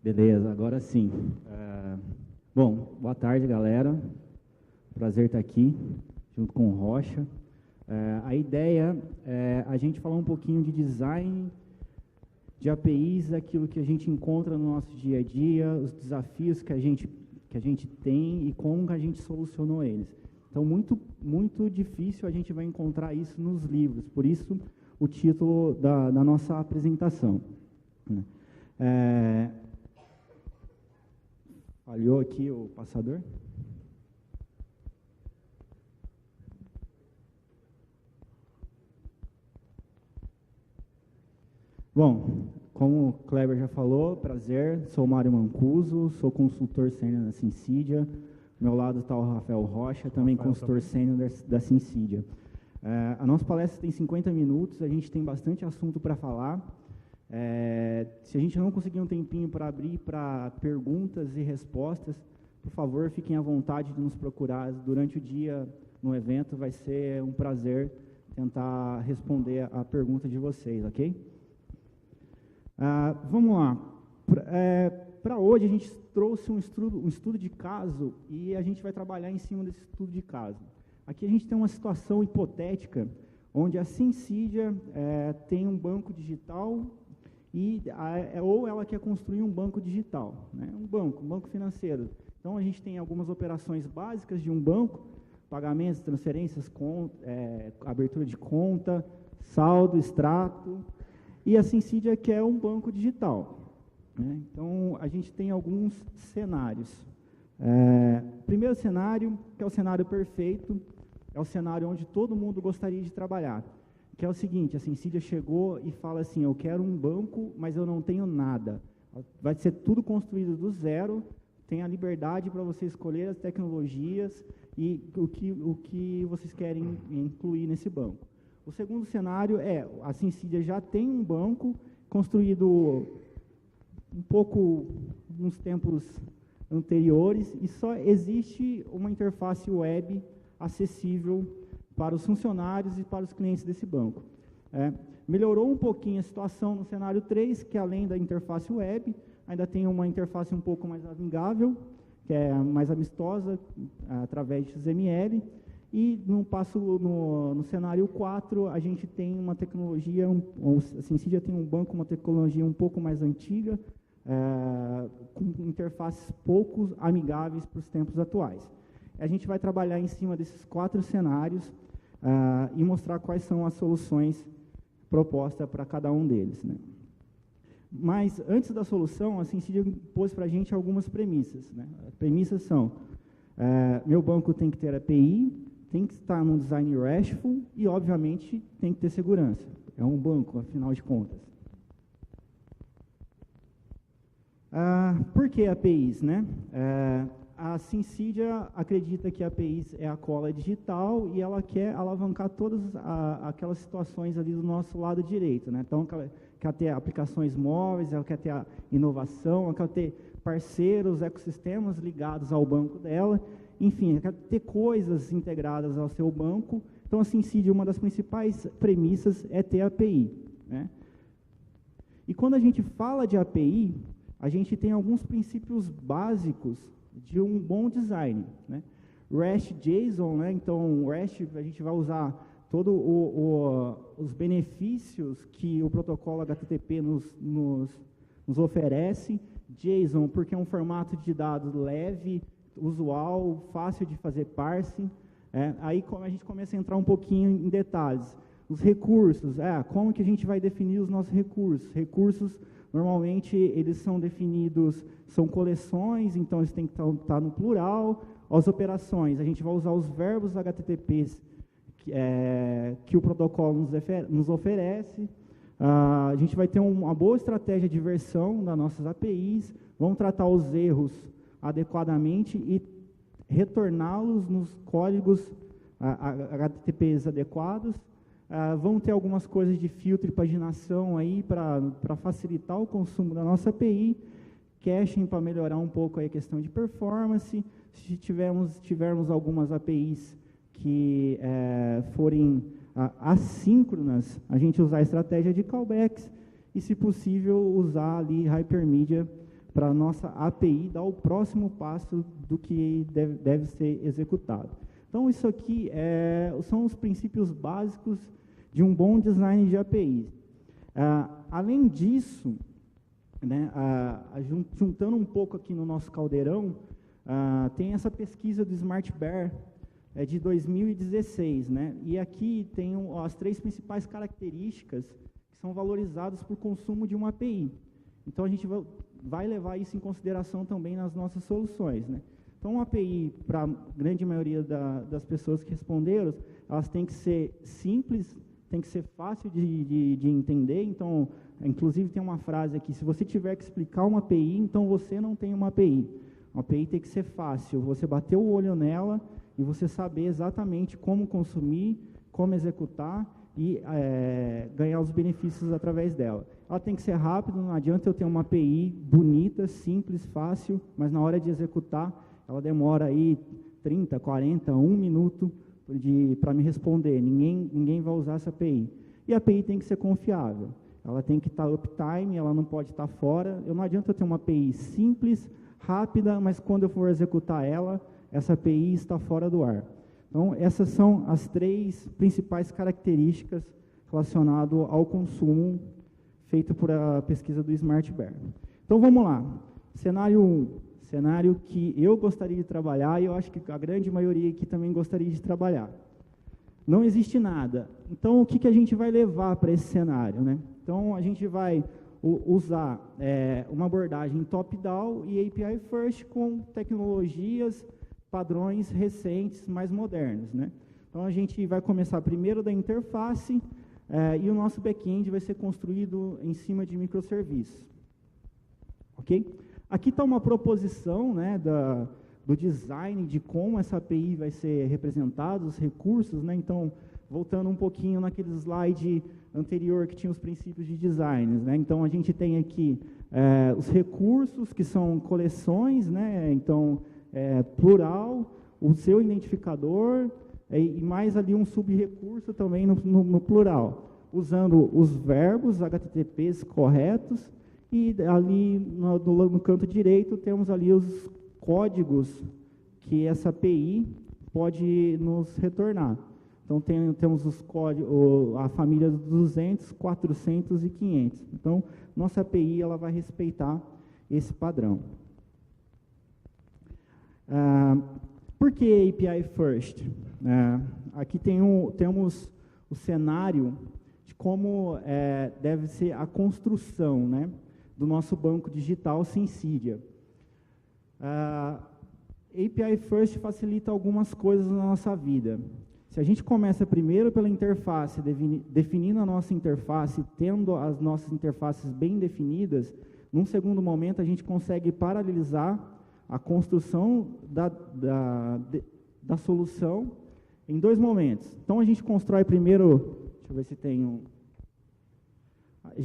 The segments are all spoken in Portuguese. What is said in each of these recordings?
Beleza, agora sim. Bom, boa tarde, galera. Prazer estar aqui, junto com o Rocha. A ideia é a gente falar um pouquinho de design, de APIs, aquilo que a gente encontra no nosso dia a dia, os desafios que a gente tem e como a gente solucionou eles. Então, muito difícil a gente vai encontrar isso nos livros, por isso o título da nossa apresentação. Falhou aqui o passador? Bom, como o Kleber já falou, prazer, sou Mário Mancuso, sou consultor sênior da Synsidia. Ao meu lado está o Rafael Rocha, também consultor sênior da Synsidia. A nossa palestra tem 50 minutos, a gente tem bastante assunto para falar. Se a gente não conseguir um tempinho para abrir para perguntas e respostas, por favor, fiquem à vontade de nos procurar durante o dia no evento, vai ser um prazer tentar responder a pergunta de vocês, ok? Vamos lá. Para hoje, a gente trouxe um estudo de caso e a gente vai trabalhar em cima desse estudo de caso. Aqui a gente tem uma situação hipotética, onde a Synsidia tem um banco digital ou ela quer construir um banco digital, né? um banco financeiro. Então, a gente tem algumas operações básicas de um banco, pagamentos, transferências, abertura de conta, saldo, extrato, e a Synsidia quer um banco digital, né? Então, a gente tem alguns cenários. Primeiro cenário, que é o cenário perfeito, é o cenário onde todo mundo gostaria de trabalhar, que é o seguinte: a Synsidia chegou e fala assim, eu quero um banco, mas eu não tenho nada. Vai ser tudo construído do zero, tem a liberdade para você escolher as tecnologias e o que vocês querem incluir nesse banco. O segundo cenário é, a Synsidia já tem um banco construído um pouco nos tempos anteriores e só existe uma interface web acessível para os funcionários e para os clientes desse banco. Melhorou um pouquinho a situação no cenário 3, que além da interface web, ainda tem uma interface um pouco mais amigável, que é mais amistosa, através de XML, e no cenário 4, a gente tem uma tecnologia, a Synsidia tem um banco, uma tecnologia um pouco mais antiga, com interfaces pouco amigáveis para os tempos atuais. A gente vai trabalhar em cima desses 4 cenários e mostrar quais são as soluções propostas para cada um deles, né? Mas, antes da solução, a Synsidia pôs para a gente algumas premissas, né? As premissas são, meu banco tem que ter API, tem que estar num design RESTful e, obviamente, tem que ter segurança. É um banco, afinal de contas. Por que APIs, né? A Synsidia acredita que a APIs é a cola digital e ela quer alavancar todas aquelas situações ali do nosso lado direito, né? Então, ela quer ter aplicações móveis, ela quer ter a inovação, ela quer ter parceiros, ecossistemas ligados ao banco dela, enfim, ela quer ter coisas integradas ao seu banco. Então, a Synsidia, uma das principais premissas é ter API, né? E quando a gente fala de API, a gente tem alguns princípios básicos de um bom design, né? REST JSON, né? Então, REST, a gente vai usar todos os benefícios que o protocolo HTTP nos oferece. JSON, porque é um formato de dados leve, usual, fácil de fazer parsing. Aí a gente começa a entrar um pouquinho em detalhes. Os recursos, como que a gente vai definir os nossos recursos? Recursos, normalmente, eles são definidos, são coleções, então eles têm que estar no plural. As operações, a gente vai usar os verbos HTTPs que o protocolo nos oferece. A gente vai ter uma boa estratégia de versão das nossas APIs, vamos tratar os erros adequadamente e retorná-los nos códigos HTTPs adequados. Vão ter algumas coisas de filtro e paginação aí para facilitar o consumo da nossa API, caching para melhorar um pouco aí a questão de performance. Se tivermos algumas APIs que forem assíncronas, a gente usar a estratégia de callbacks e, se possível, usar ali Hypermedia para a nossa API dar o próximo passo do que deve ser executado. Então, isso aqui são os princípios básicos de um bom design de APIs. Além disso, né, juntando um pouco aqui no nosso caldeirão, tem essa pesquisa do Smart Bear, de 2016, né? E aqui tem as 3 principais características que são valorizadas por consumo de uma API. Então, a gente vai levar isso em consideração também nas nossas soluções, né? Então, uma API, para a grande maioria das pessoas que responderam, elas têm que ser simples, tem que ser fácil de entender. Então, inclusive, tem uma frase aqui, se você tiver que explicar uma API, então você não tem uma API. Uma API tem que ser fácil, você bater o olho nela e você saber exatamente como consumir, como executar e ganhar os benefícios através dela. Ela tem que ser rápida, não adianta eu ter uma API bonita, simples, fácil, mas na hora de executar, ela demora aí 30, 40, 1 minuto para me responder. Ninguém vai usar essa API. E a API tem que ser confiável. Ela tem que estar uptime, ela não pode estar fora. Não adianta eu ter uma API simples, rápida, mas quando eu for executar ela, essa API está fora do ar. Então, essas são as 3 principais características relacionadas ao consumo feito por a pesquisa do Smart Bear. Então, vamos lá. Cenário 1, cenário que eu gostaria de trabalhar e eu acho que a grande maioria aqui também gostaria de trabalhar. Não existe nada. Então, o que a gente vai levar para esse cenário, né? Então, a gente vai usar uma abordagem top-down e API first com tecnologias, padrões recentes, mais modernos, né? Então, a gente vai começar primeiro da interface e o nosso back-end vai ser construído em cima de microserviços. Ok? Aqui está uma proposição, né, do design, de como essa API vai ser representada, os recursos, né? Então, voltando um pouquinho naquele slide anterior que tinha os princípios de design, né? Então, a gente tem aqui os recursos, que são coleções, né? Então, plural, o seu identificador, e mais ali um subrecurso também no plural, usando os verbos HTTPs corretos, e ali no canto direito temos ali os códigos que essa API pode nos retornar. Então, temos os códigos, a família dos 200, 400 e 500. Então, nossa API ela vai respeitar esse padrão. Por que API First? Aqui temos o cenário de como deve ser a construção, né, do nosso banco digital Syncydia. API First facilita algumas coisas na nossa vida. Se a gente começa primeiro pela interface, definindo a nossa interface, tendo as nossas interfaces bem definidas, num segundo momento a gente consegue paralelizar a construção da solução em 2 momentos. Então, a gente constrói primeiro, deixa eu ver se tem um... A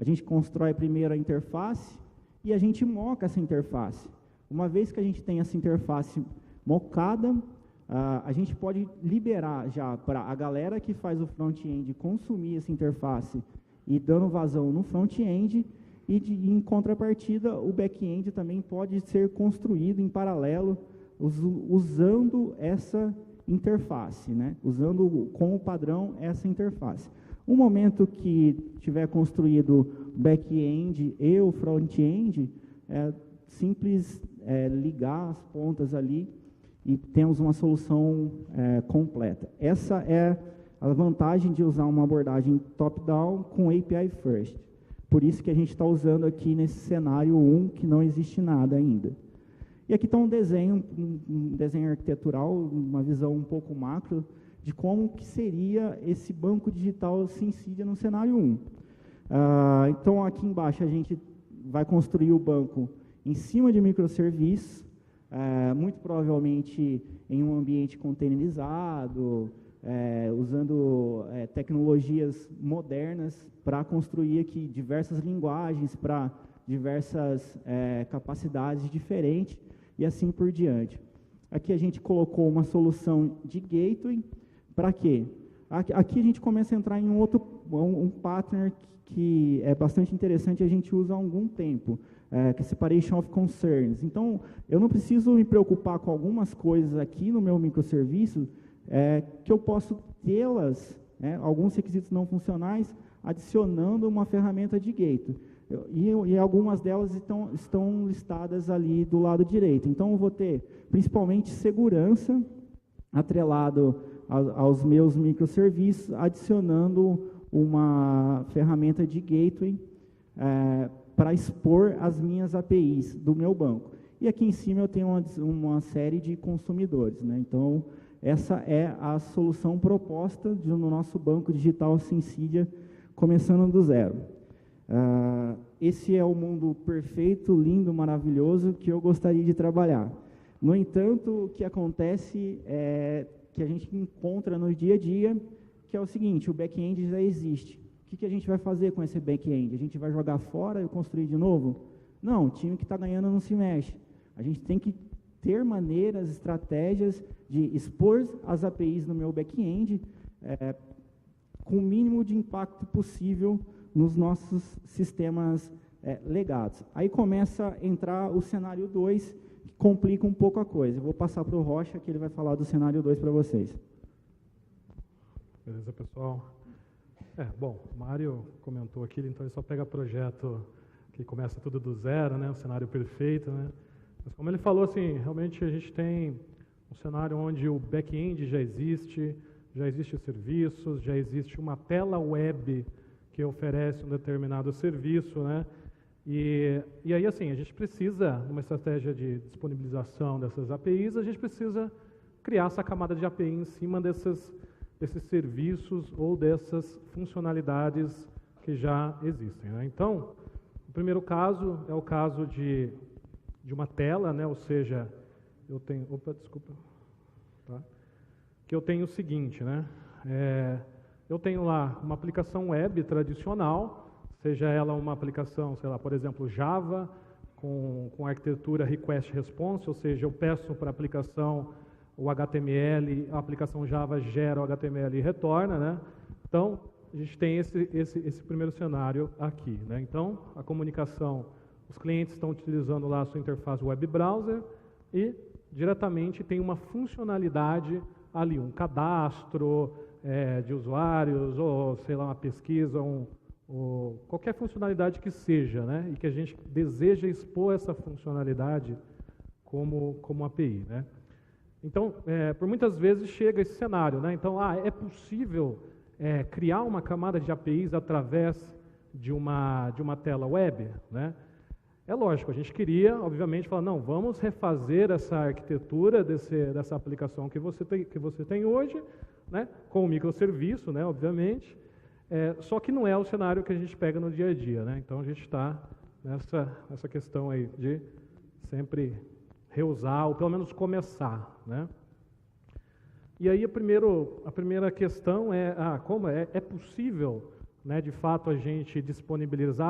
gente constrói primeiro a interface e a gente moca essa interface. Uma vez que a gente tem essa interface mocada, a gente pode liberar já para a galera que faz o front-end consumir essa interface e dando vazão no front-end, e em contrapartida o back-end também pode ser construído em paralelo usando essa interface, né? Usando como padrão essa interface. No momento que tiver construído o back-end e o front-end, é simples ligar as pontas ali e temos uma solução completa. Essa é a vantagem de usar uma abordagem top-down com API first. Por isso que a gente está usando aqui nesse cenário 1, que não existe nada ainda. E aqui está um desenho arquitetural, uma visão um pouco macro, de como que seria esse banco digital Syncydia no cenário 1. Então, aqui embaixo, a gente vai construir o banco em cima de microserviços, muito provavelmente em um ambiente containerizado, usando tecnologias modernas para construir aqui diversas linguagens para diversas capacidades diferentes e assim por diante. Aqui a gente colocou uma solução de gateway, para quê? Aqui a gente começa a entrar em um pattern que é bastante interessante, a gente usa há algum tempo, que é Separation of Concerns. Então, eu não preciso me preocupar com algumas coisas aqui no meu microserviço, que eu posso tê-las, alguns requisitos não funcionais, adicionando uma ferramenta de gate. E algumas delas estão listadas ali do lado direito. Então, eu vou ter, principalmente, segurança, atrelado aos meus microserviços, adicionando uma ferramenta de gateway para expor as minhas APIs do meu banco. E aqui em cima eu tenho uma série de consumidores, né? Então, essa é a solução proposta no nosso banco digital Syncidia, começando do zero. Esse é o mundo perfeito, lindo, maravilhoso que eu gostaria de trabalhar. No entanto, o que acontece é que a gente encontra no dia a dia, que é o seguinte: o back-end já existe. O que a gente vai fazer com esse back-end? A gente vai jogar fora e construir de novo? Não, o time que está ganhando não se mexe. A gente tem que ter maneiras, estratégias de expor as APIs no meu back-end com o mínimo de impacto possível nos nossos sistemas legados. Aí começa a entrar o cenário 2, que complica um pouco a coisa. Eu vou passar para o Rocha, que ele vai falar do cenário 2 para vocês. Beleza, pessoal? Bom, o Mário comentou aqui, então ele só pega projeto que começa tudo do zero, né, o cenário perfeito, né? Mas como ele falou, assim, realmente a gente tem um cenário onde o back-end já existe serviços, já existe uma tela web que oferece um determinado serviço, né? E aí, assim, a gente precisa, numa estratégia de disponibilização dessas APIs, a gente precisa criar essa camada de API em cima desses serviços ou dessas funcionalidades que já existem, né? Então, o primeiro caso é o caso de uma tela, né? Ou seja, eu tenho... Opa, desculpa. Tá? Que eu tenho o seguinte, né? Eu tenho lá uma aplicação web tradicional, seja ela uma aplicação, sei lá, por exemplo, Java, com arquitetura Request Response, ou seja, eu peço para a aplicação o HTML, a aplicação Java gera o HTML e retorna, né? Então, a gente tem esse primeiro cenário aqui, né? Então, a comunicação, os clientes estão utilizando lá a sua interface web browser e diretamente tem uma funcionalidade ali, um cadastro de usuários, ou sei lá, uma pesquisa, ou qualquer funcionalidade que seja, né? E que a gente deseja expor essa funcionalidade como API, né? Então, por muitas vezes chega esse cenário, né? Então, é possível criar uma camada de APIs através de uma tela web, né? É lógico, a gente queria, obviamente, falar, não, vamos refazer essa arquitetura dessa aplicação que você tem hoje, né? Com o microserviço, né? Obviamente, só que não é o cenário que a gente pega no dia a dia, né? Então, a gente está nessa questão aí de sempre reusar, ou pelo menos começar, né? E aí a primeira questão como é possível, né, de fato, a gente disponibilizar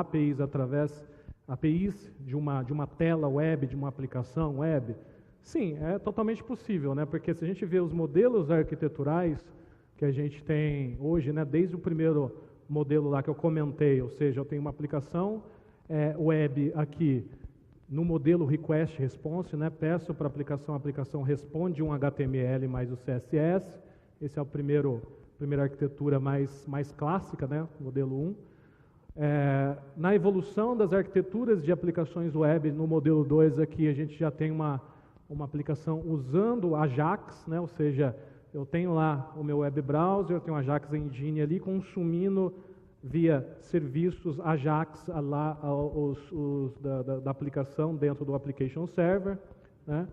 APIs de uma tela web, de uma aplicação web? Sim, é totalmente possível, né? Porque se a gente vê os modelos arquiteturais que a gente tem hoje, né, desde o primeiro modelo lá que eu comentei, ou seja, eu tenho uma aplicação web aqui, no modelo Request Response, né, peço para a aplicação responde um HTML mais o CSS, esse é a primeira arquitetura mais clássica, né, modelo 1. Na evolução das arquiteturas de aplicações web, no modelo 2 aqui, a gente já tem uma aplicação usando Ajax, né, ou seja, eu tenho lá o meu web browser, eu tenho o Ajax Engine ali, consumindo via serviços Ajax lá, da aplicação dentro do Application Server, né?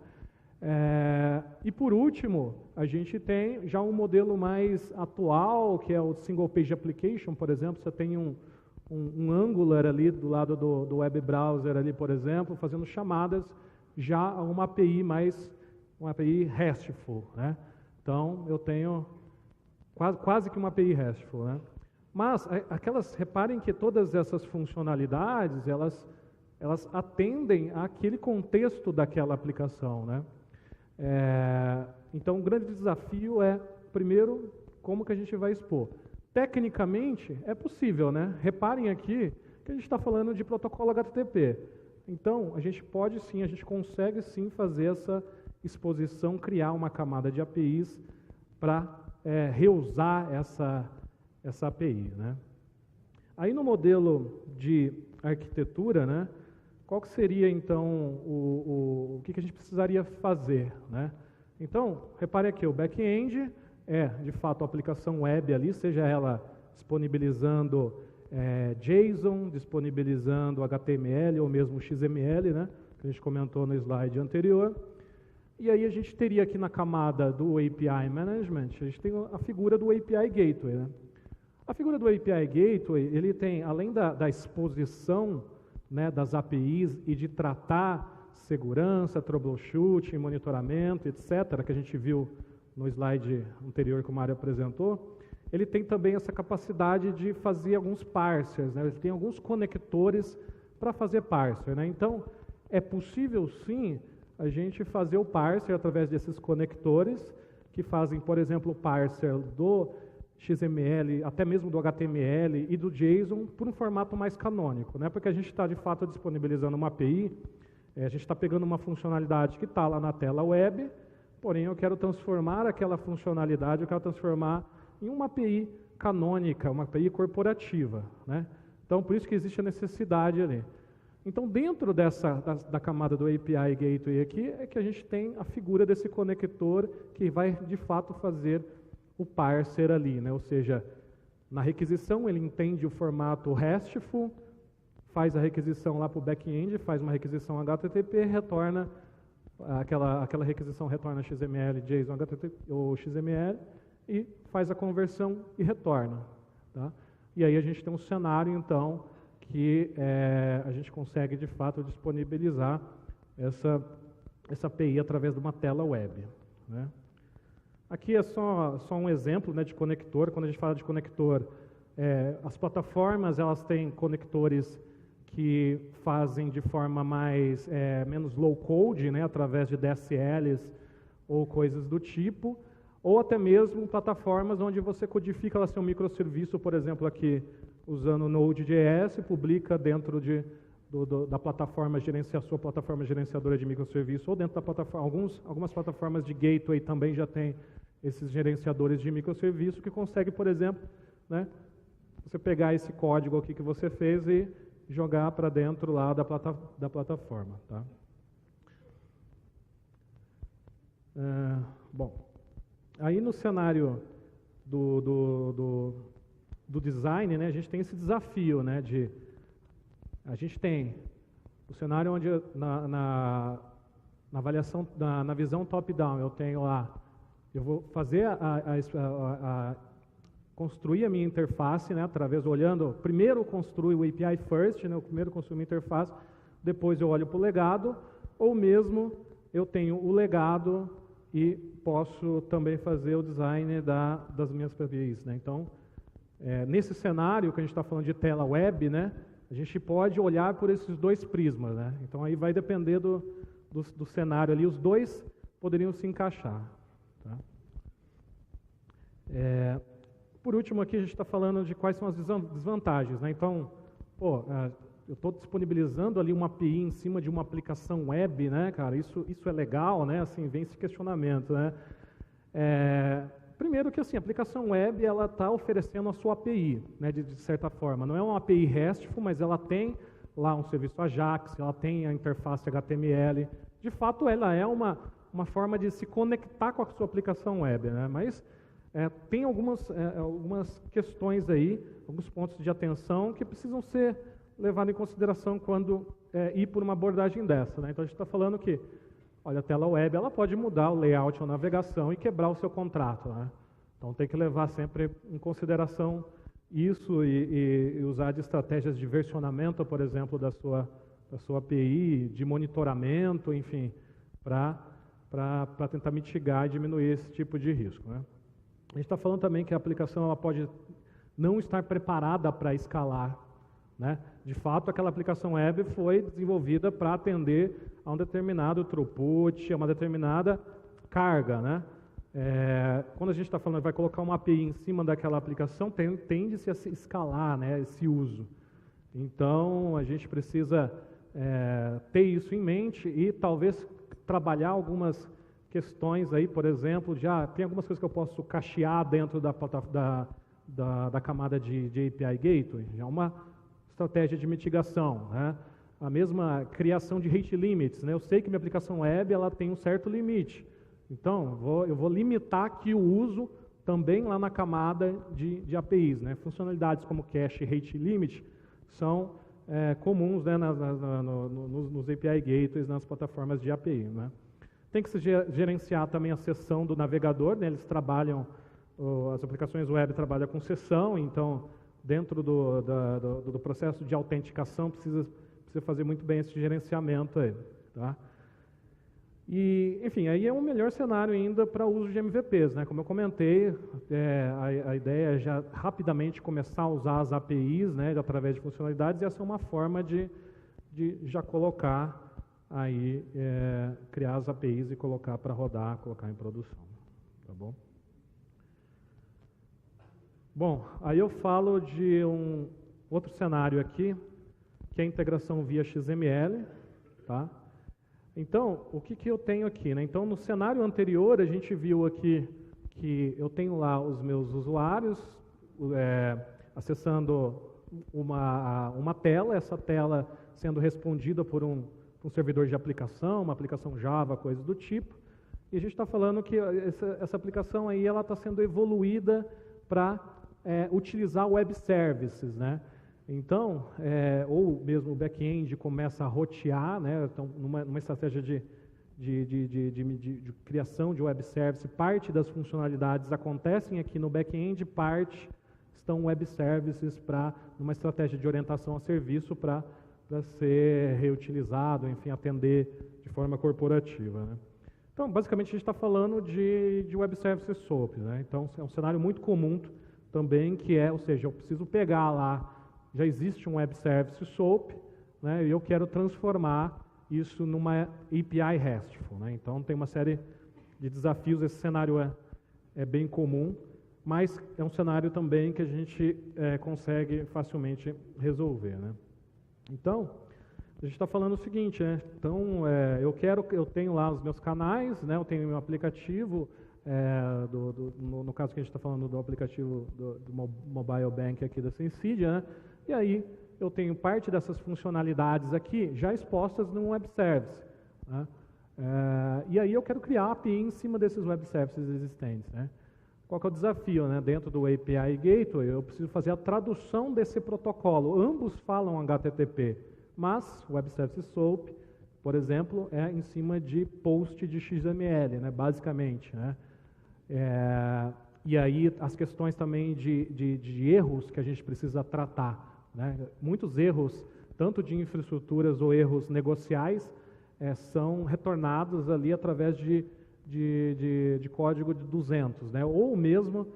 E por último, a gente tem já um modelo mais atual, que é o Single Page Application, por exemplo, você tem um Angular ali do lado do web browser ali, por exemplo, fazendo chamadas já a uma API RESTful, né? Então, eu tenho quase que uma API RESTful, né? Mas, reparem que todas essas funcionalidades, elas atendem àquele contexto daquela aplicação, né? Então, o grande desafio é, primeiro, como que a gente vai expor. Tecnicamente, é possível, né? Reparem aqui que a gente está falando de protocolo HTTP. Então, a gente pode sim, a gente consegue sim fazer essa exposição, criar uma camada de APIs para reusar essa API, né? Aí no modelo de arquitetura, né, qual que seria então o que a gente precisaria fazer, né? Então, repare aqui, o back-end é de fato a aplicação web ali, seja ela disponibilizando JSON, disponibilizando HTML ou mesmo XML, né, que a gente comentou no slide anterior. E aí a gente teria aqui na camada do API Management, a gente tem a figura do API Gateway, né? A figura do API Gateway, ele tem, além da exposição, né, das APIs e de tratar segurança, troubleshooting, monitoramento, etc., que a gente viu no slide anterior que o Mário apresentou, ele tem também essa capacidade de fazer alguns parsers, né? Ele tem alguns conectores para fazer parser, né? Então, é possível sim a gente fazer o parser através desses conectores que fazem, por exemplo, o parser do XML, até mesmo do HTML e do JSON por um formato mais canônico, né? Porque a gente está de fato disponibilizando uma API, a gente está pegando uma funcionalidade que está lá na tela web, porém eu quero transformar aquela funcionalidade, eu quero transformar em uma API canônica, uma API corporativa, né? Então, por isso que existe a necessidade ali. Então, dentro da camada do API Gateway aqui, é que a gente tem a figura desse conector que vai, de fato, fazer o parser ali, né? Ou seja, na requisição ele entende o formato RESTful, faz a requisição lá para o back-end, faz uma requisição HTTP, retorna, aquela requisição retorna XML, JSON, HTTP ou XML, e faz a conversão e retorna, tá? E aí a gente tem um cenário, então, que a gente consegue, de fato, disponibilizar essa API através de uma tela web, né? Aqui é só um exemplo, né, de conector. Quando a gente fala de conector, as plataformas elas têm conectores que fazem de forma menos low code, né, através de DSLs ou coisas do tipo, ou até mesmo plataformas onde você codifica lá seu microserviço, por exemplo, aqui usando Node.js, publica dentro da plataforma sua plataforma gerenciadora de microserviço, ou dentro da plataforma, algumas plataformas de gateway também já tem esses gerenciadores de microserviço que consegue, por exemplo, né, você pegar esse código aqui que você fez e jogar para dentro lá da plataforma, tá? Bom, aí no cenário do design, né, a gente tem esse desafio, né, a gente tem o cenário onde na avaliação, na visão top-down, eu tenho lá, eu vou fazer construir a minha interface, né, primeiro construir o API first, né, eu primeiro construo uma interface, depois eu olho para o legado, ou mesmo eu tenho o legado e posso também fazer o design das minhas APIs, né? Então, nesse cenário que a gente está falando de tela web, né, a gente pode olhar por esses dois prismas, né? Então aí vai depender do cenário ali, os dois poderiam se encaixar, tá? Por último aqui a gente está falando de quais são as desvantagens, né? Então, eu estou disponibilizando ali uma API em cima de uma aplicação web, né, cara? Isso é legal, né? Assim, vem esse questionamento, né? Primeiro que assim, a aplicação web ela está oferecendo a sua API, né, de certa forma. Não é uma API RESTful, mas ela tem lá um serviço AJAX, ela tem a interface HTML. De fato, ela é uma forma de se conectar com a sua aplicação web, né? Mas tem algumas questões aí, alguns pontos de atenção que precisam ser levados em consideração quando ir por uma abordagem dessa, né? Então a gente está falando que, olha, a tela web ela pode mudar o layout ou navegação e quebrar o seu contrato, né? Então tem que levar sempre em consideração isso e usar de estratégias de versionamento, por exemplo, da sua API, de monitoramento, enfim, para tentar mitigar e diminuir esse tipo de risco, né? A gente está falando também que a aplicação ela pode não estar preparada para escalar, né? De fato, aquela aplicação web foi desenvolvida para atender a um determinado throughput, a uma determinada carga, né? Quando a gente está falando, vai colocar uma API em cima daquela aplicação, tende-se a se escalar, né, esse uso. Então, a gente precisa ter isso em mente e talvez trabalhar algumas questões aí, por exemplo, tem algumas coisas que eu posso cachear dentro da camada de API Gateway, já é uma estratégia de mitigação, né? A mesma criação de rate limits, né? Eu sei que minha aplicação web ela tem um certo limite, então eu vou limitar aqui o uso também lá na camada de APIs, né? Funcionalidades como cache e rate limit são comuns, né, nos API Gateways, nas plataformas de API, né? Tem que se gerenciar também a sessão do navegador, né? Eles trabalham, as aplicações web trabalham com sessão, então dentro do processo de autenticação precisa fazer muito bem esse gerenciamento aí, tá? E, enfim, aí é um melhor cenário ainda para o uso de MVPs, né? Como eu comentei, a ideia é já rapidamente começar a usar as APIs, né, através de funcionalidades, e essa é uma forma de já colocar aí, criar as APIs e colocar para rodar, colocar em produção, tá bom? Bom, aí eu falo de um outro cenário aqui, que é a integração via XML, tá? Então, o que eu tenho aqui, né? Então, no cenário anterior, a gente viu aqui que eu tenho lá os meus usuários acessando uma tela, essa tela sendo respondida por um servidor de aplicação, uma aplicação Java, coisa do tipo, e a gente está falando que essa aplicação aí ela está sendo evoluída para utilizar web services, né? Então, ou mesmo o back-end começa a rotear, né? Então, numa estratégia de criação de web service, parte das funcionalidades acontecem aqui no back-end, parte estão web services para uma estratégia de orientação a serviço para ser reutilizado, enfim, atender de forma corporativa, né? Então, basicamente, a gente está falando de web services SOAP, né? Então, é um cenário muito comum também, ou seja, eu preciso pegar lá, já existe um web service SOAP, né, e eu quero transformar isso numa API RESTful, né? Então, tem uma série de desafios, esse cenário é bem comum, mas é um cenário também que a gente consegue facilmente resolver, né? Então, a gente está falando o seguinte, né? Então, eu tenho lá os meus canais, né? Eu tenho meu aplicativo, no caso que a gente está falando do aplicativo do Mobile Bank aqui da Sensidia, né? E aí eu tenho parte dessas funcionalidades aqui já expostas num web service, né? E aí eu quero criar a API em cima desses web services existentes, né? Qual que é o desafio, né? Dentro do API Gateway, eu preciso fazer a tradução desse protocolo. Ambos falam HTTP, mas o Web Service SOAP, por exemplo, é em cima de post de XML, né? Basicamente, né? E aí as questões também de erros que a gente precisa tratar, né? Muitos erros, tanto de infraestruturas ou erros negociais, são retornados ali através de código de 200, né? Ou mesmo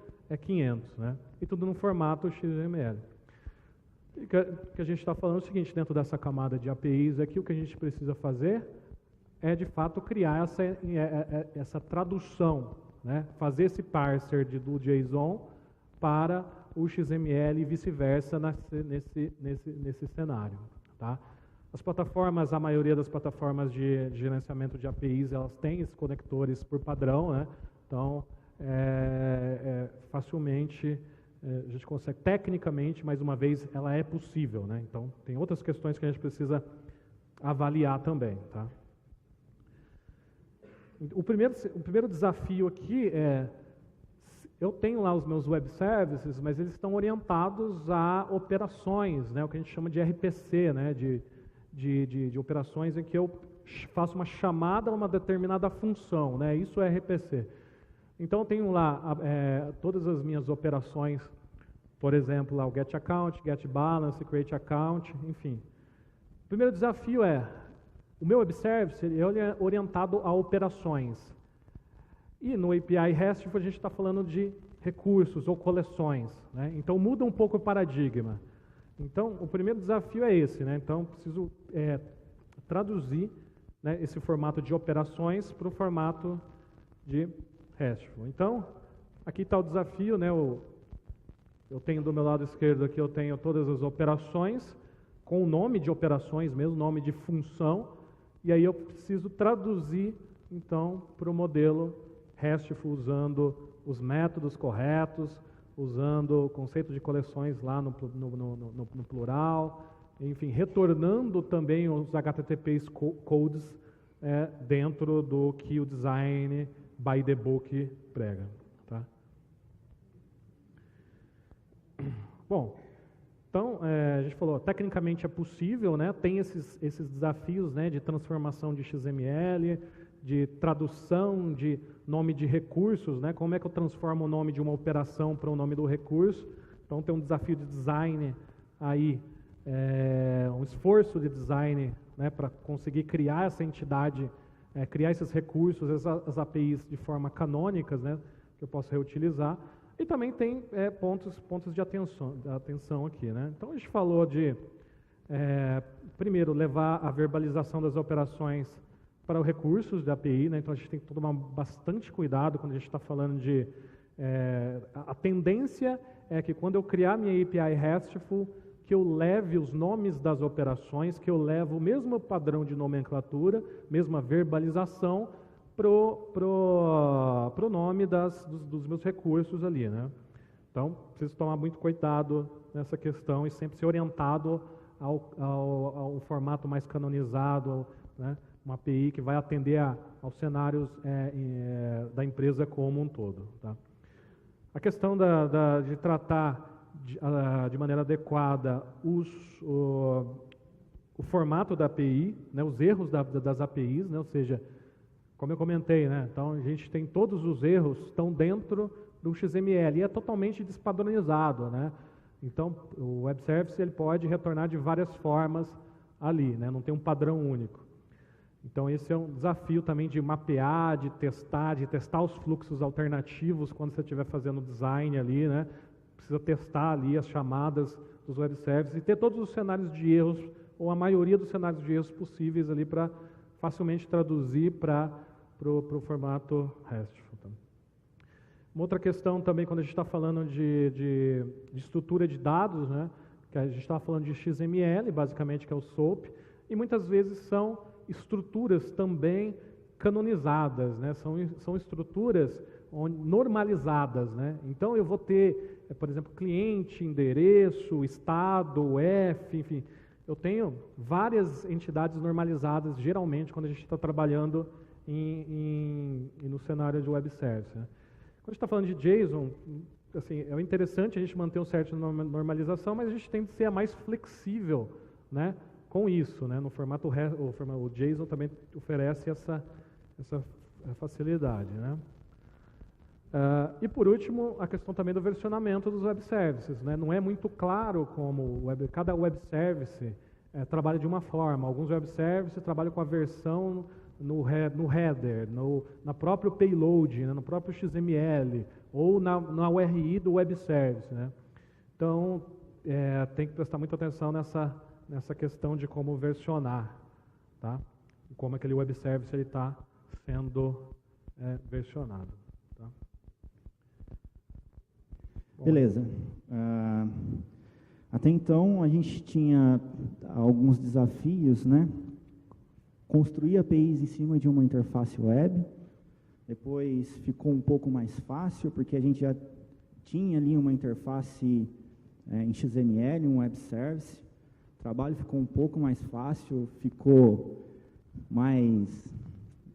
500, né? E tudo no formato XML. O que a gente está falando é o seguinte, dentro dessa camada de APIs aqui, o que a gente precisa fazer é, de fato, criar essa tradução, né? Fazer esse parser do JSON para o XML e vice-versa nesse cenário, tá? As plataformas, a maioria das plataformas de gerenciamento de APIs, elas têm esses conectores por padrão, né? Então, facilmente a gente consegue, tecnicamente, mais uma vez, ela é possível, né? Então, tem outras questões que a gente precisa avaliar também, tá? O primeiro desafio aqui eu tenho lá os meus web services, mas eles estão orientados a operações, né? O que a gente chama de RPC, né? De operações em que eu faço uma chamada a uma determinada função, né? Isso é RPC. Então, eu tenho lá todas as minhas operações, por exemplo, lá o get account, get balance, create account, enfim. O primeiro desafio o meu web service ele é orientado a operações. E no API RESTful a gente está falando de recursos ou coleções, né? Então, muda um pouco o paradigma. Então, o primeiro desafio é esse, né? Então, preciso traduzir, né, esse formato de operações para o formato de RESTful. Então, aqui está o desafio, né? Eu tenho do meu lado esquerdo aqui, eu tenho todas as operações, com o nome de operações mesmo, nome de função, e aí eu preciso traduzir, então, para o modelo RESTful, usando os métodos corretos, usando o conceito de coleções lá no plural, enfim, retornando também os HTTP codes dentro do que o design by the book prega. Tá? Bom, então, a gente falou, tecnicamente é possível, né? Tem esses desafios, né, de transformação de XML, de tradução de nome de recursos, né? Como é que eu transformo o nome de uma operação para o nome do recurso? Então, tem um desafio de design aí, um esforço de design, né, para conseguir criar essa entidade, criar esses recursos, as APIs de forma canônicas, né, que eu posso reutilizar. E também tem pontos de atenção aqui, né? Então, a gente falou de, primeiro, levar a verbalização das operações para os recursos da API, né? Então, a gente tem que tomar bastante cuidado quando a gente está falando de... a tendência é que quando eu criar minha API RESTful, que eu leve os nomes das operações, que eu levo o mesmo padrão de nomenclatura, mesma verbalização, pro nome dos meus recursos ali, né? Então, preciso tomar muito cuidado nessa questão e sempre ser orientado ao formato mais canonizado, né? Uma API que vai atender aos cenários da empresa como um todo. Tá? A questão de tratar de maneira adequada o formato da API, né? Os erros das APIs, né? Ou seja, como eu comentei, né? Então a gente tem todos os erros estão dentro do XML e é totalmente despadronizado, né? Então o web service ele pode retornar de várias formas ali, né? Não tem um padrão único. Então esse é um desafio também de mapear, de testar os fluxos alternativos quando você estiver fazendo design ali, né? Precisa testar ali as chamadas dos web services e ter todos os cenários de erros ou a maioria dos cenários de erros possíveis ali para facilmente traduzir para o formato RESTful. Tá? Uma outra questão também, quando a gente está falando de estrutura de dados, né, que a gente está falando de XML, basicamente, que é o SOAP, e muitas vezes são estruturas também canonizadas, né, são estruturas normalizadas. Né? Então, eu vou ter, por exemplo, cliente, endereço, estado, F, enfim... Eu tenho várias entidades normalizadas, geralmente, quando a gente está trabalhando no cenário de web service. Né? Quando a gente está falando de JSON, assim, é interessante a gente manter um certo normalização, mas a gente tem que ser mais flexível, né, com isso. Né? No formato o JSON também oferece essa facilidade. Né? E por último, a questão também do versionamento dos web services. Né? Não é muito claro como cada web service trabalha de uma forma. Alguns web services trabalham com a versão no header, na próprio payload, né? No próprio XML, ou na URI do web service. Né? Então, tem que prestar muita atenção nessa questão de como versionar, tá? Como aquele web service está sendo versionado. Beleza. Até então, a gente tinha alguns desafios, né? Construir APIs em cima de uma interface web. Depois ficou um pouco mais fácil, porque a gente já tinha ali uma interface em XML, um web service. O trabalho ficou um pouco mais fácil, ficou mais,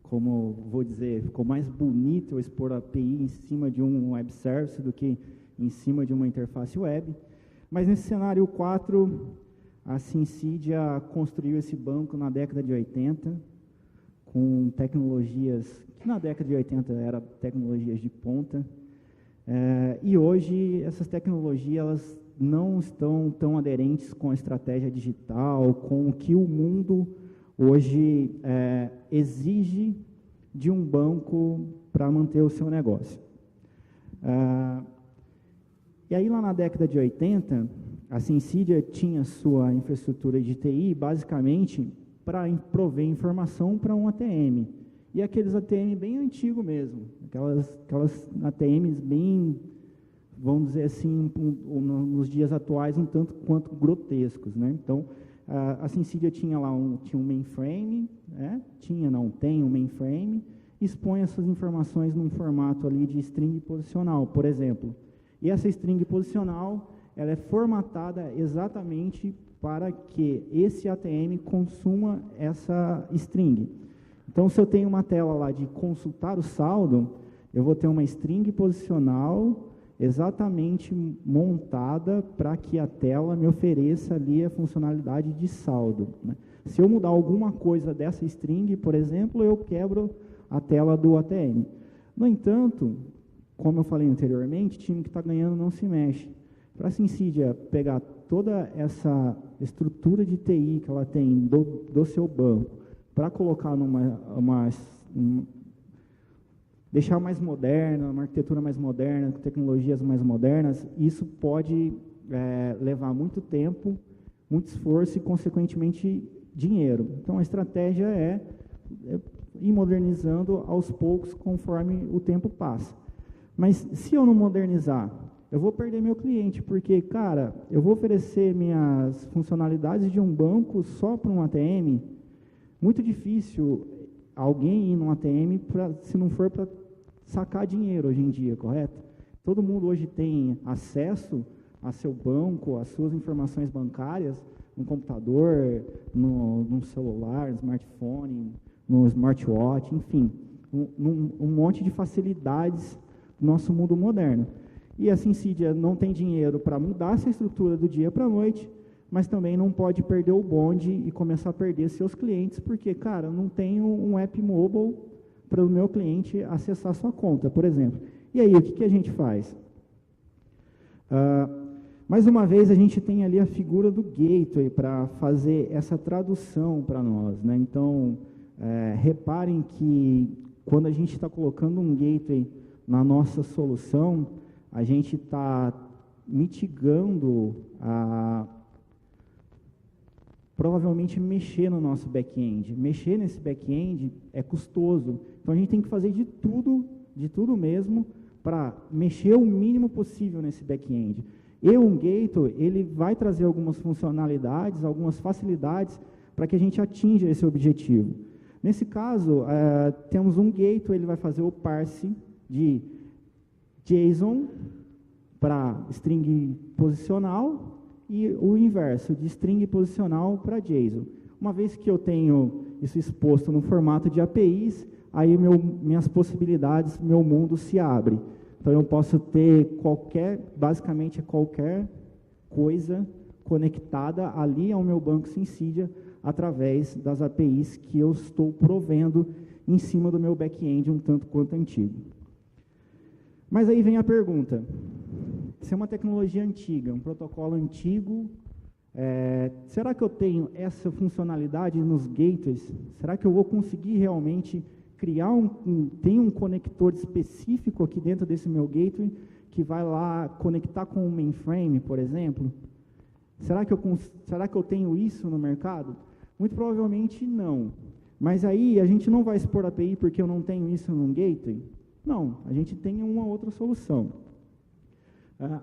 como vou dizer, ficou mais bonito eu expor a API em cima de um web service do que em cima de uma interface web. Mas nesse cenário 4, a Synsidia construiu esse banco na década de 80, com tecnologias que na década de 80 eram tecnologias de ponta, e hoje essas tecnologias elas não estão tão aderentes com a estratégia digital, com o que o mundo hoje exige de um banco para manter o seu negócio. E aí, lá na década de 80, a Synsidia tinha sua infraestrutura de TI, basicamente, para prover informação para um ATM. e aqueles ATM bem antigos mesmo, aquelas ATMs bem, vamos dizer assim, nos dias atuais, um tanto quanto grotescos, né? Então, a Synsidia tinha lá tinha um mainframe, né? Tem um mainframe, expõe essas informações num formato ali de string posicional, por exemplo. E essa string posicional, ela é formatada exatamente para que esse ATM consuma essa string. Então, se eu tenho uma tela lá de consultar o saldo, eu vou ter uma string posicional exatamente montada para que a tela me ofereça ali a funcionalidade de saldo, né? Se eu mudar alguma coisa dessa string, por exemplo, eu quebro a tela do ATM. No entanto, como eu falei anteriormente, time que está ganhando não se mexe. Para a Synsidia pegar toda essa estrutura de TI que ela tem do seu banco, para colocar deixar mais moderna, uma arquitetura mais moderna, com tecnologias mais modernas, isso pode levar muito tempo, muito esforço e, consequentemente, dinheiro. Então, a estratégia é ir modernizando aos poucos, conforme o tempo passa. Mas, se eu não modernizar, eu vou perder meu cliente, porque, cara, eu vou oferecer minhas funcionalidades de um banco só para um ATM. Muito difícil alguém ir num ATM, se não for para sacar dinheiro hoje em dia, correto? Todo mundo hoje tem acesso a seu banco, às suas informações bancárias, no computador, no celular, no smartphone, no smartwatch, enfim, um monte de facilidades do nosso mundo moderno. E a Synsidia não tem dinheiro para mudar essa estrutura do dia para a noite, mas também não pode perder o bonde e começar a perder seus clientes, porque, cara, eu não tenho um app mobile para o meu cliente acessar sua conta, por exemplo. E aí, o que a gente faz? Mais uma vez, a gente tem ali a figura do gateway para fazer essa tradução para nós, né? Então, reparem que quando a gente está colocando um gateway na nossa solução, a gente está mitigando provavelmente mexer no nosso back-end. Mexer nesse back-end é custoso. Então, a gente tem que fazer de tudo mesmo, para mexer o mínimo possível nesse back-end. E um gateway, ele vai trazer algumas funcionalidades, algumas facilidades, para que a gente atinja esse objetivo. Nesse caso, temos um gateway, ele vai fazer o parse de JSON para string posicional, e o inverso, de string posicional para JSON. Uma vez que eu tenho isso exposto no formato de APIs, aí minhas possibilidades, meu mundo se abre. Então, eu posso ter basicamente qualquer coisa conectada ali ao meu banco Synsidia, através das APIs que eu estou provendo em cima do meu back-end, um tanto quanto antigo. Mas aí vem a pergunta. Se é uma tecnologia antiga, um protocolo antigo, será que eu tenho essa funcionalidade nos gateways? Será que eu vou conseguir realmente criar tem um conector específico aqui dentro desse meu gateway, que vai lá conectar com o mainframe, por exemplo? Será que eu tenho isso no mercado? Muito provavelmente não. Mas aí a gente não vai expor API porque eu não tenho isso num gateway? Não, a gente tem uma outra solução.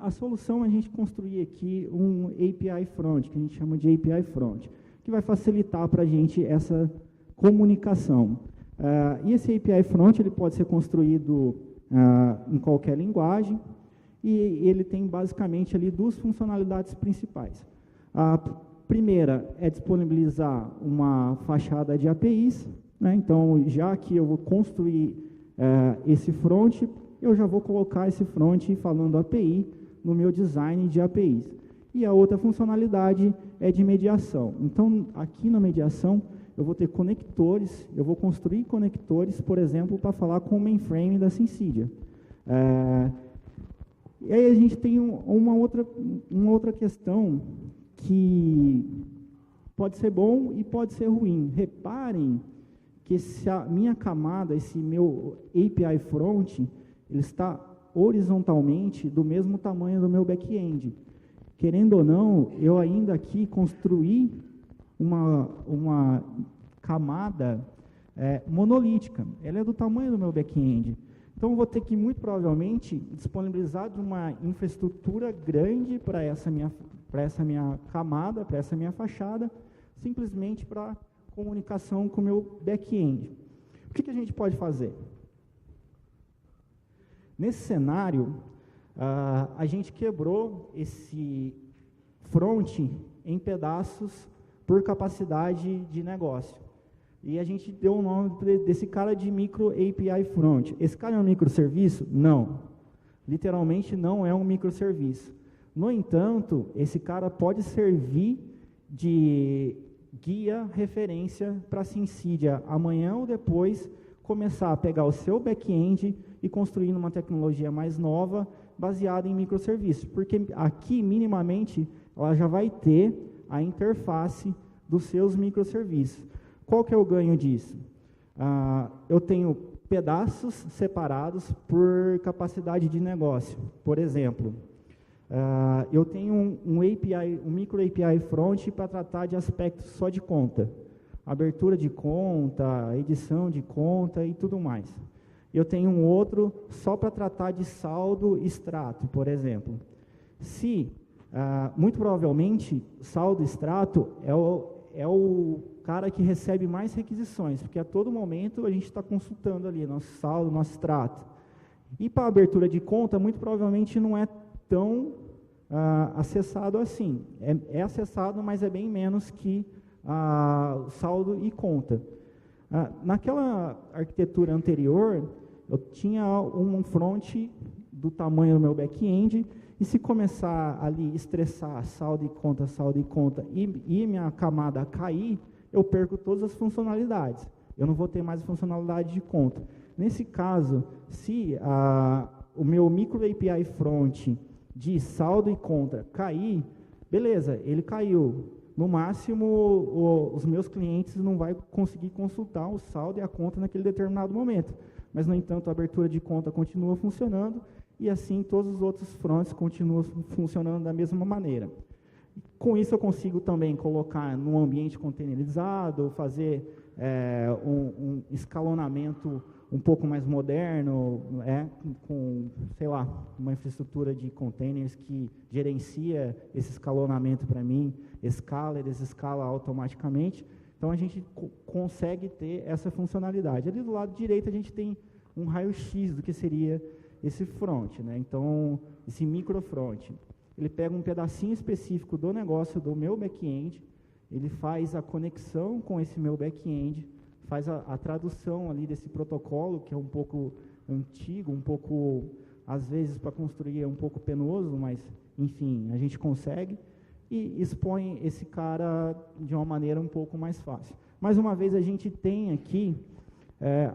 A solução é a gente construir aqui um API Front, que a gente chama de API Front, que vai facilitar para a gente essa comunicação. E esse API Front ele pode ser construído em qualquer linguagem, e ele tem basicamente ali duas funcionalidades principais. A primeira é disponibilizar uma fachada de APIs, né? Então, já que eu vou construir esse front, eu já vou colocar esse front falando API no meu design de APIs. E a outra funcionalidade é de mediação. Então, aqui na mediação, eu vou ter conectores, eu vou construir conectores, por exemplo, para falar com o mainframe da Synsidia. E aí a gente tem uma outra questão que pode ser bom e pode ser ruim. Reparem que se a minha camada, esse meu API Front, ele está horizontalmente do mesmo tamanho do meu back-end. Querendo ou não, eu ainda aqui construí uma camada monolítica, ela é do tamanho do meu back-end. Então, eu vou ter que, muito provavelmente, disponibilizar de uma infraestrutura grande para essa minha camada, para essa minha fachada, simplesmente para comunicação com o meu back-end. O que a gente pode fazer? Nesse cenário, a gente quebrou esse front em pedaços por capacidade de negócio. E a gente deu o nome desse cara de Micro API Front. Esse cara é um microserviço? Não. Literalmente não é um microserviço. No entanto, esse cara pode servir de guia, referência para a Synsidia amanhã ou depois começar a pegar o seu back-end e construir uma tecnologia mais nova baseada em microserviços. Porque aqui, minimamente, ela já vai ter a interface dos seus microserviços. Qual que é o ganho disso? Eu tenho pedaços separados por capacidade de negócio. Por exemplo, eu tenho um micro API front para tratar de aspectos só de conta. Abertura de conta, edição de conta e tudo mais. Eu tenho um outro só para tratar de saldo extrato, por exemplo. Muito provavelmente, saldo extrato é o cara que recebe mais requisições, porque a todo momento a gente está consultando ali nosso saldo, nosso extrato. E para abertura de conta, muito provavelmente não é tão acessado assim. É acessado, mas é bem menos que saldo e conta. Naquela arquitetura anterior, eu tinha um front do tamanho do meu back-end, e se começar ali estressar saldo e conta, e minha camada cair, eu perco todas as funcionalidades. Eu não vou ter mais funcionalidade de conta. Nesse caso, se o meu micro API front de saldo e conta cair, beleza, ele caiu. No máximo, os meus clientes não vão conseguir consultar o saldo e a conta naquele determinado momento. Mas, no entanto, a abertura de conta continua funcionando, e assim todos os outros fronts continuam funcionando da mesma maneira. Com isso, eu consigo também colocar num ambiente containerizado, fazer um escalonamento um pouco mais moderno, com, sei lá, uma infraestrutura de containers que gerencia esse escalonamento para mim, desescala automaticamente. Então, a gente consegue ter essa funcionalidade. Ali do lado direito, a gente tem um raio-x do que seria esse front, né? Então, esse microfront. Ele pega um pedacinho específico do negócio do meu back-end, ele faz a conexão com esse meu back-end, faz a tradução ali desse protocolo, que é um pouco antigo, um pouco, às vezes, para construir é um pouco penoso, mas, enfim, a gente consegue, e expõe esse cara de uma maneira um pouco mais fácil. Mais uma vez, a gente tem aqui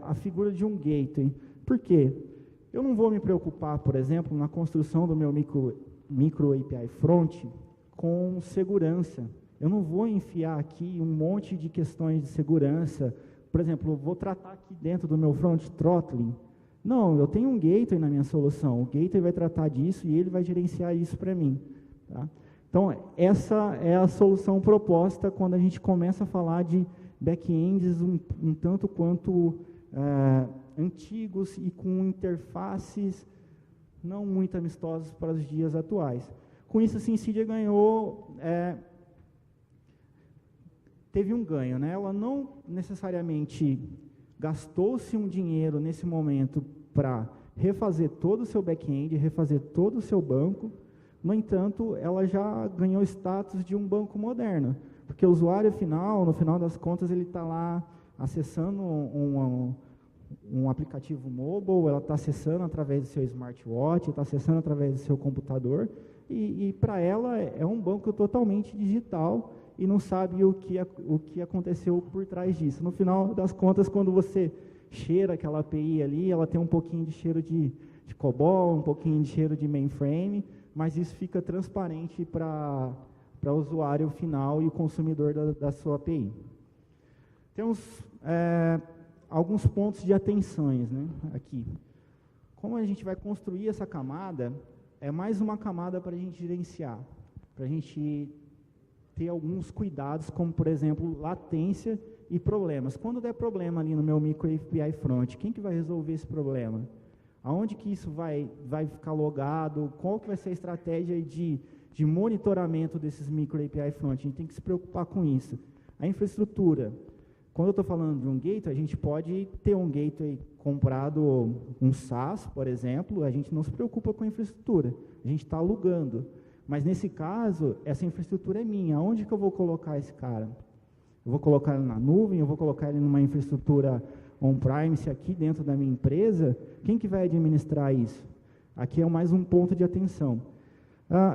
a figura de um gateway. Por quê? Eu não vou me preocupar, por exemplo, na construção do meu micro API front com segurança. Eu não vou enfiar aqui um monte de questões de segurança. Por exemplo, vou tratar aqui dentro do meu front throttling. Não, eu tenho um gateway na minha solução. O gateway vai tratar disso e ele vai gerenciar isso para mim. Tá? Então, essa é a solução proposta quando a gente começa a falar de back-ends um tanto quanto antigos e com interfaces não muito amistosas para os dias atuais. Com isso, a Synsidia ganhou, teve um ganho, né? Ela não necessariamente gastou-se um dinheiro nesse momento para refazer todo o seu back-end, refazer todo o seu banco. No entanto, ela já ganhou status de um banco moderno, porque o usuário final, no final das contas, ele está lá acessando um aplicativo mobile, ela está acessando através do seu smartwatch, está acessando através do seu computador, e para ela é um banco totalmente digital e não sabe o que aconteceu por trás disso. No final das contas, quando você cheira aquela API ali, ela tem um pouquinho de cheiro de COBOL, um pouquinho de cheiro de mainframe, mas isso fica transparente para o usuário final e o consumidor da sua API. Temos alguns pontos de atenções, né, aqui. Como a gente vai construir essa camada, é mais uma camada para a gente gerenciar, para a gente ter alguns cuidados, como, por exemplo, latência e problemas. Quando der problema ali no meu micro API front, quem que vai resolver esse problema? Aonde que isso vai ficar logado? Qual que vai ser a estratégia de monitoramento desses micro API front? A gente tem que se preocupar com isso. A infraestrutura. Quando eu estou falando de um gateway, a gente pode ter um gateway comprado, um SaaS, por exemplo, a gente não se preocupa com a infraestrutura, a gente está alugando. Mas nesse caso, essa infraestrutura é minha. Onde que eu vou colocar esse cara? Eu vou colocar ele na nuvem, eu vou colocar ele numa infraestrutura on-premise aqui dentro da minha empresa? Quem que vai administrar isso? Aqui é mais um ponto de atenção.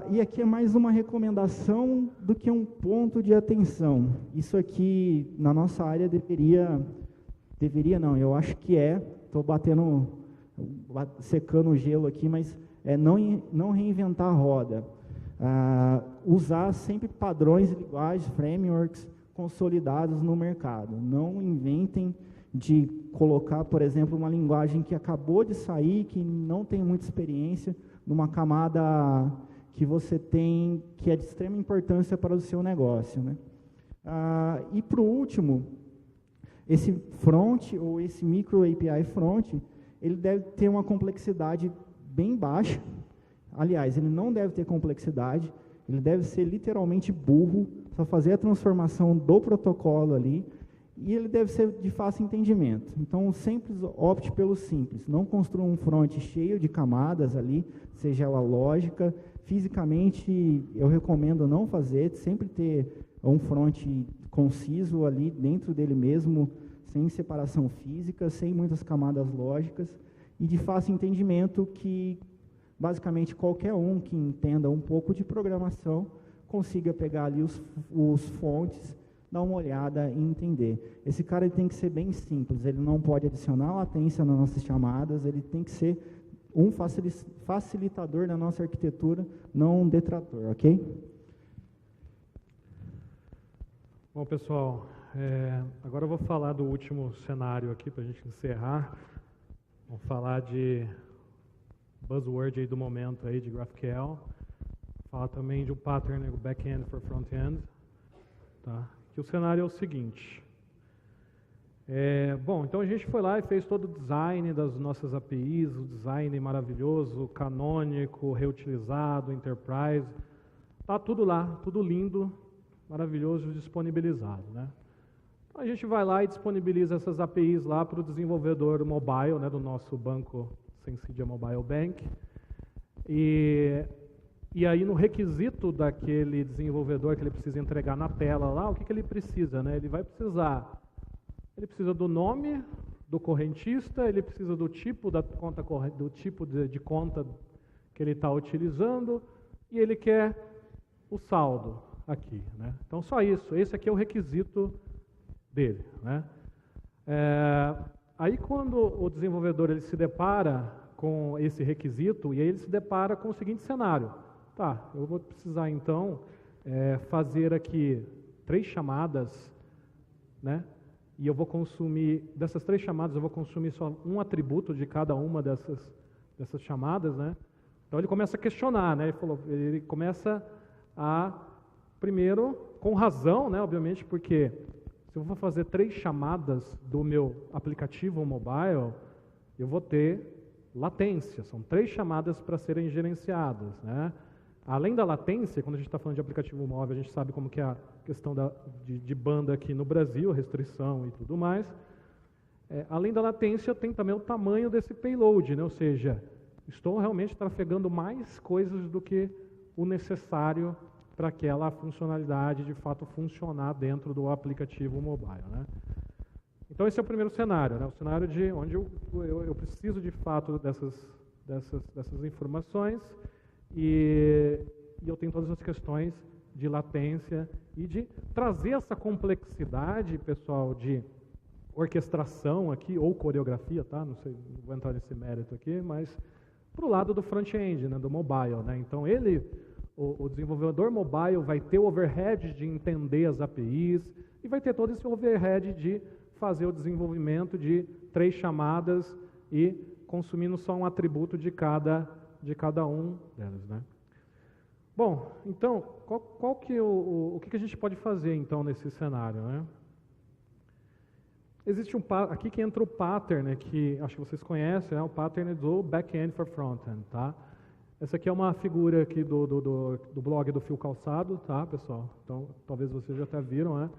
E aqui é mais uma recomendação do que um ponto de atenção. Isso aqui, na nossa área, deveria não, eu acho que estou secando o gelo aqui, mas não reinventar a roda. Usar sempre padrões, linguagens, frameworks consolidados no mercado. Não inventem de colocar, por exemplo, uma linguagem que acabou de sair, que não tem muita experiência, numa camada que você tem, que é de extrema importância para o seu negócio, né? E por último, esse front, ou esse micro API front, ele deve ter uma complexidade bem baixa. Aliás, ele não deve ter complexidade, ele deve ser literalmente burro, só fazer a transformação do protocolo ali, e ele deve ser de fácil entendimento. Então, sempre opte pelo simples, não construa um front cheio de camadas ali, seja ela lógica. Fisicamente, eu recomendo não fazer, sempre ter um front conciso ali dentro dele mesmo, sem separação física, sem muitas camadas lógicas, e de fácil entendimento, que basicamente qualquer um que entenda um pouco de programação consiga pegar ali os fontes, dar uma olhada e entender. Esse cara ele tem que ser bem simples, ele não pode adicionar latência nas nossas chamadas, ele tem que ser um facilitador da nossa arquitetura, não um detrator, ok? Bom, pessoal, agora eu vou falar do último cenário aqui para a gente encerrar. Vamos falar de buzzword aí do momento aí de GraphQL. Falar também de um pattern back-end for front-end. Tá? Que o cenário é o seguinte. Bom, então a gente foi lá e fez todo o design das nossas APIs, o design maravilhoso, canônico, reutilizado, enterprise. Tá tudo lá, tudo lindo, maravilhoso, disponibilizado, né? Então a gente vai lá e disponibiliza essas APIs lá para o desenvolvedor mobile, né, do nosso banco Sensidia Mobile Bank. E aí no requisito daquele desenvolvedor que ele precisa entregar na tela lá, o que ele precisa, né? Ele precisa do nome do correntista, ele precisa do tipo da conta, do tipo de conta que ele está utilizando, e ele quer o saldo aqui, né? Então só isso, esse aqui é o requisito dele, né? Aí quando o desenvolvedor ele se depara com esse requisito, e aí ele se depara com o seguinte cenário: tá, eu vou precisar então fazer aqui 3 chamadas, né? E eu vou consumir, dessas 3 chamadas, eu vou consumir só um atributo de cada uma dessas chamadas, né? Então ele começa a questionar, né? Ele começa a, primeiro, com razão, né? Obviamente, porque se eu for fazer 3 chamadas do meu aplicativo mobile, eu vou ter latência. São 3 chamadas para serem gerenciadas, né? Além da latência, quando a gente está falando de aplicativo móvel, a gente sabe como que é a questão de banda aqui no Brasil, restrição e tudo mais. Além da latência, tem também o tamanho desse payload, né? Ou seja, estou realmente trafegando mais coisas do que o necessário para aquela funcionalidade de fato funcionar dentro do aplicativo mobile, né? Então esse é o primeiro cenário, né? O cenário de onde eu preciso de fato dessas informações, e eu tenho todas as questões de latência e de trazer essa complexidade, pessoal, de orquestração aqui, ou coreografia, tá? Não sei, não vou entrar nesse mérito aqui, mas para o lado do front-end, né, do mobile, né? Então o desenvolvedor mobile vai ter o overhead de entender as APIs e vai ter todo esse overhead de fazer o desenvolvimento de 3 chamadas e consumindo só um atributo de cada um delas, né? Bom, então, o que a gente pode fazer então nesse cenário, né? existe aqui que entra o pattern, que acho que vocês conhecem, o pattern do back-end for front-end, tá? Essa aqui é uma figura aqui do blog do Fio Calçado, tá, pessoal? Então, talvez vocês já até viram, né?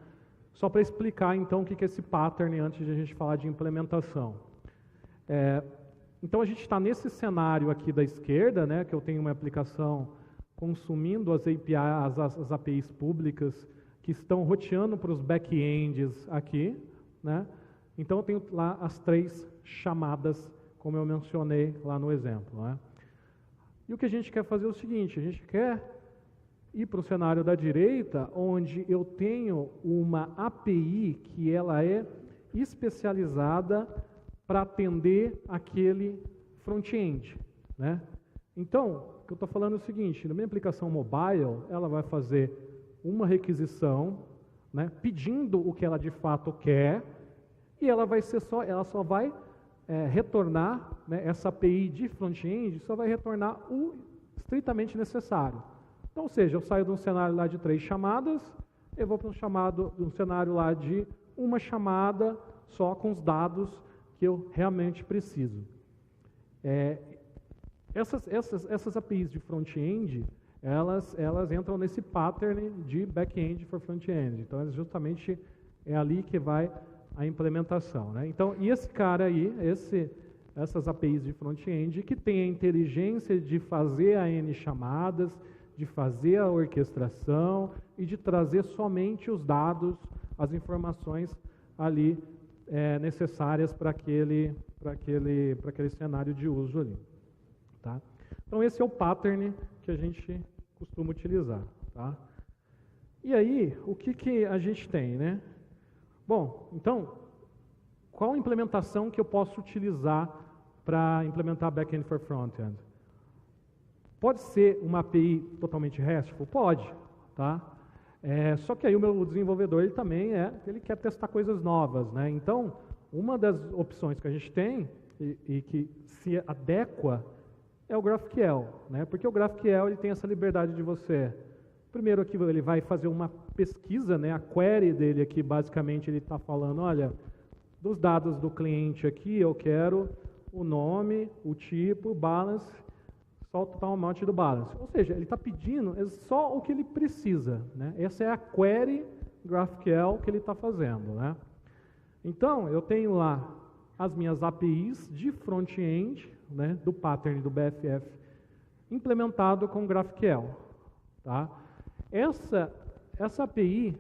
Só para explicar, então, o que é esse pattern antes de a gente falar de implementação. Então, a gente está nesse cenário aqui da esquerda, né, que eu tenho uma aplicação consumindo as APIs públicas que estão roteando para os back-ends aqui, né? Então, eu tenho lá as 3 chamadas, como eu mencionei lá no exemplo, né? E o que a gente quer fazer é o seguinte, a gente quer ir para o cenário da direita, onde eu tenho uma API que ela é especializada para atender aquele front-end, né? Então, o que eu estou falando é o seguinte, na minha aplicação mobile, ela vai fazer uma requisição, né, pedindo o que ela de fato quer, e ela só vai retornar, né, essa API de front-end só vai retornar o estritamente necessário. Então, ou seja, eu saio de um cenário lá de 3 chamadas, eu vou para um cenário lá de uma chamada só com os dados que eu realmente preciso. Essas APIs de front-end, elas entram nesse pattern de back-end for front-end. Então, justamente é ali que vai a implementação, né? Então, e esse cara aí, essas APIs de front-end que tem a inteligência de fazer a N chamadas, de fazer a orquestração e de trazer somente os dados, as informações ali necessárias para aquele cenário de uso ali, tá? Então, esse é o pattern que a gente costuma utilizar, tá? E aí, o que a gente tem, né? Bom, então, qual a implementação que eu posso utilizar para implementar back-end for front-end? Pode ser uma API totalmente RESTful? Pode, tá? Só que aí o meu desenvolvedor, ele quer testar coisas novas, né? Então, uma das opções que a gente tem e que se adequa é o GraphQL, né? Porque o GraphQL ele tem essa liberdade de você... Primeiro aqui ele vai fazer uma pesquisa, né? A query dele aqui, basicamente, ele está falando, olha, dos dados do cliente aqui, eu quero o nome, o tipo, o balance, só o total amount do balance. Ou seja, ele está pedindo só o que ele precisa, né? Essa é a query GraphQL que ele está fazendo, né? Então, eu tenho lá as minhas APIs de front-end, né, do pattern do BFF, implementado com GraphQL, tá? Essa API,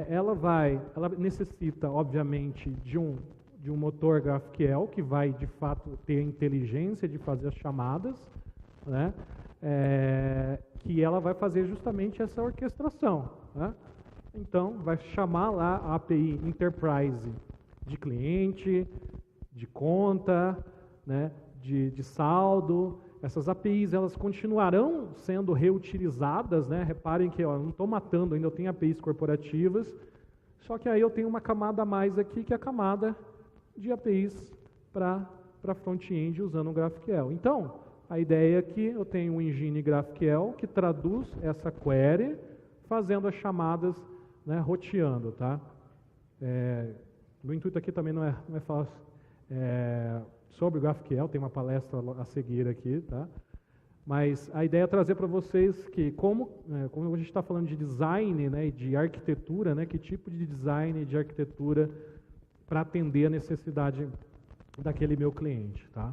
ela necessita, obviamente, de um motor GraphQL que vai, de fato, ter a inteligência de fazer as chamadas, né? Que ela vai fazer justamente essa orquestração, né? Então, vai chamar lá a API Enterprise de cliente, de conta, né? de saldo. Essas APIs, elas continuarão sendo reutilizadas, né? Reparem que eu não estou matando ainda, eu tenho APIs corporativas, só que aí eu tenho uma camada a mais aqui, que é a camada de APIs para front-end usando o GraphQL. Então, a ideia é que eu tenho um engine GraphQL que traduz essa query, fazendo as chamadas, né, roteando, tá? O intuito aqui também não é falar sobre o GraphQL, tem uma palestra a seguir aqui, tá? Mas a ideia é trazer para vocês que como a gente está falando de design, né, e de arquitetura, né, que tipo de design e de arquitetura para atender a necessidade daquele meu cliente, tá?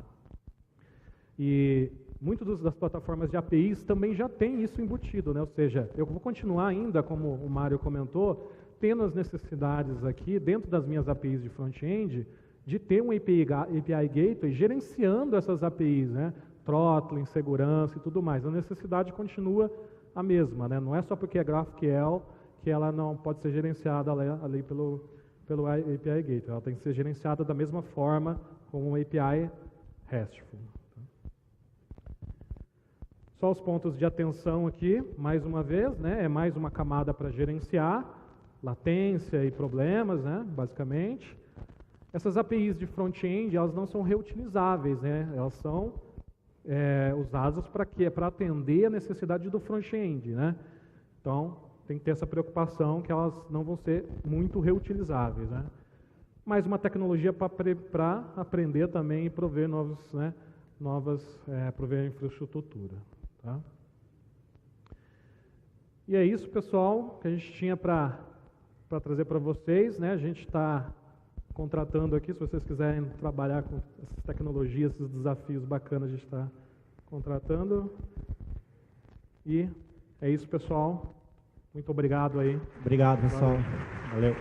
E muitas das plataformas de APIs também já tem isso embutido, né? Ou seja, eu vou continuar ainda, como o Mário comentou, tendo as necessidades aqui dentro das minhas APIs de front-end, de ter um API Gateway gerenciando essas APIs, né? Throttling, segurança e tudo mais. A necessidade continua a mesma, né? Não é só porque é GraphQL que ela não pode ser gerenciada ali pelo API Gateway. Ela tem que ser gerenciada da mesma forma como um API RESTful. Só os pontos de atenção aqui, mais uma vez, né? É mais uma camada para gerenciar latência e problemas, né? Basicamente. Essas APIs de front-end, elas não são reutilizáveis, né? Elas são usadas para quê? Para atender a necessidade do front-end, né? Então, tem que ter essa preocupação que elas não vão ser muito reutilizáveis, né? mais uma tecnologia para aprender também e prover prover infraestrutura. Tá? E é isso, pessoal, que a gente tinha para trazer para vocês, né? A gente está contratando aqui, se vocês quiserem trabalhar com essas tecnologias, esses desafios bacanas, a gente está contratando. E é isso, pessoal. Muito obrigado aí. Obrigado, pessoal. Valeu.